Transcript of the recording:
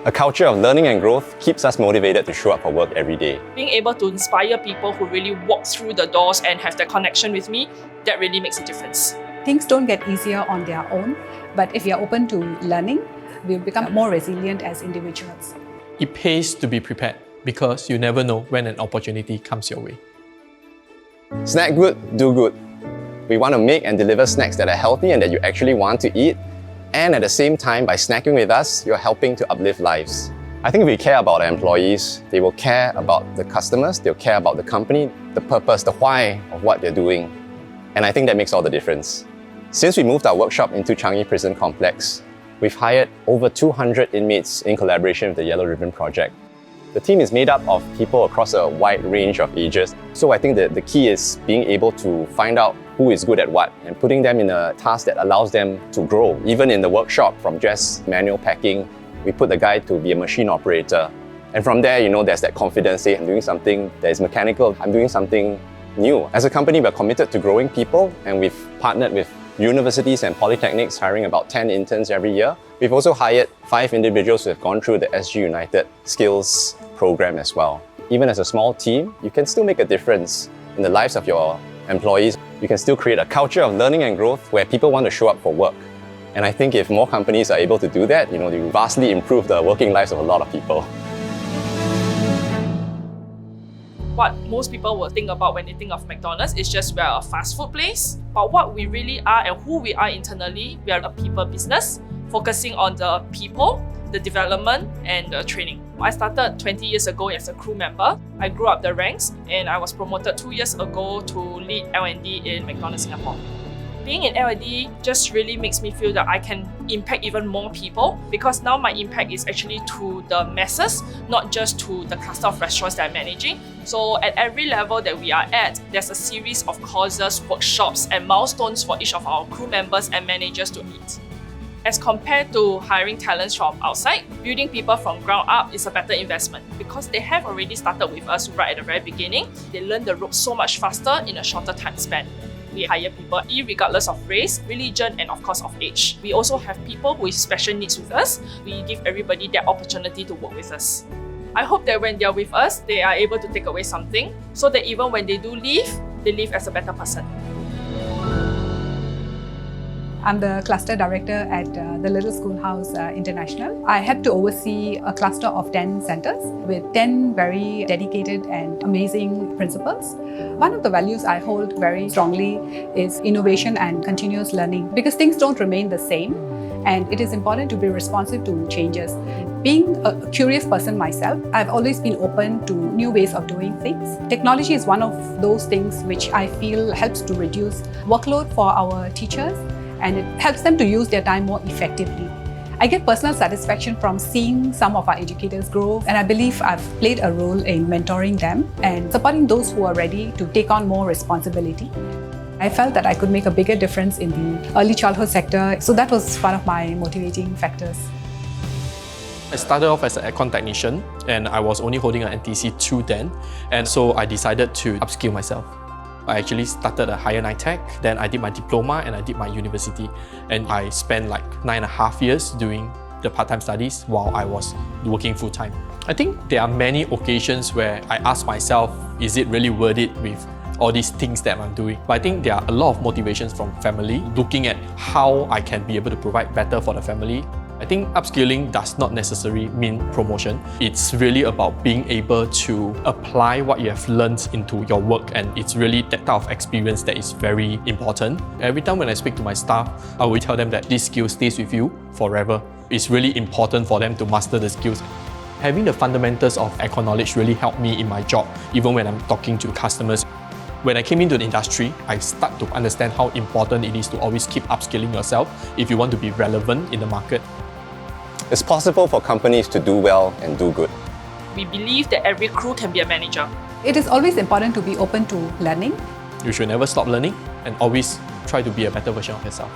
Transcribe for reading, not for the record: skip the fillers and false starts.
A culture of learning and growth keeps us motivated to show up for work every day. Being able to inspire people who really walk through the doors and have that connection with me, that really makes a difference. Things don't get easier on their own, but if we are open to learning, we'll become more resilient as individuals. It pays to be prepared because you never know when an opportunity comes your way. Snack good, do good. We want to make and deliver snacks that are healthy and that you actually want to eat. And at the same time, by snacking with us, you're helping to uplift lives. I think if we care about our employees, they will care about the customers, they'll care about the company, the purpose, the why of what they're doing. And I think that makes all the difference. Since we moved our workshop into Changi Prison Complex, we've hired over 200 inmates in collaboration with the Yellow Ribbon Project. The team is made up of people across a wide range of ages. So I think that the key is being able to find out who is good at what and putting them in a task that allows them to grow. Even in the workshop, from just manual packing, we put the guy to be a machine operator. And from there, there's that confidence, say, I'm doing something that is mechanical, I'm doing something new. As a company, we're committed to growing people, and we've partnered with universities and polytechnics, hiring about 10 interns every year. We've also hired 5 individuals who have gone through the SG United Skills program as well. Even as a small team, you can still make a difference in the lives of your employees. You can still create a culture of learning and growth where people want to show up for work. And I think if more companies are able to do that, they will vastly improve the working lives of a lot of people. What most people will think about when they think of McDonald's is just we're a fast food place. But what we really are and who we are internally, we are a people business, focusing on the people, the development and the training. I started 20 years ago as a crew member. I grew up the ranks and I was promoted 2 years ago to lead L&D in McDonald's Singapore. Being in L&D just really makes me feel that I can impact even more people, because now my impact is actually to the masses, not just to the cluster of restaurants that I'm managing. So at every level that we are at, there's a series of courses, workshops and milestones for each of our crew members and managers to meet. As compared to hiring talents from outside, building people from ground up is a better investment because they have already started with us right at the very beginning. They learn the ropes so much faster in a shorter time span. We hire people regardless of race, religion, and of course of age. We also have people with special needs with us. We give everybody that opportunity to work with us. I hope that when they're with us, they are able to take away something so that even when they do leave, they leave as a better person. I'm the cluster director at the Little Schoolhouse International. I had to oversee a cluster of 10 centers with 10 very dedicated and amazing principals. One of the values I hold very strongly is innovation and continuous learning, because things don't remain the same and it is important to be responsive to changes. Being a curious person myself, I've always been open to new ways of doing things. Technology is one of those things which I feel helps to reduce workload for our teachers, and it helps them to use their time more effectively. I get personal satisfaction from seeing some of our educators grow, and I believe I've played a role in mentoring them and supporting those who are ready to take on more responsibility. I felt that I could make a bigger difference in the early childhood sector, so that was one of my motivating factors. I started off as an aircon technician and I was only holding an NTC 2 then, and so I decided to upskill myself. I actually started a higher NITEC, then I did my diploma and I did my university. And I spent like 9.5 years doing the part-time studies while I was working full-time. I think there are many occasions where I ask myself, is it really worth it with all these things that I'm doing? But I think there are a lot of motivations from family, looking at how I can be able to provide better for the family. I think upskilling does not necessarily mean promotion. It's really about being able to apply what you have learned into your work, and it's really that type of experience that is very important. Every time when I speak to my staff, I will tell them that this skill stays with you forever. It's really important for them to master the skills. Having the fundamentals of aircon knowledge really helped me in my job, even when I'm talking to customers. When I came into the industry, I start to understand how important it is to always keep upskilling yourself if you want to be relevant in the market. It's possible for companies to do well and do good. We believe that every crew can be a manager. It is always important to be open to learning. You should never stop learning and always try to be a better version of yourself.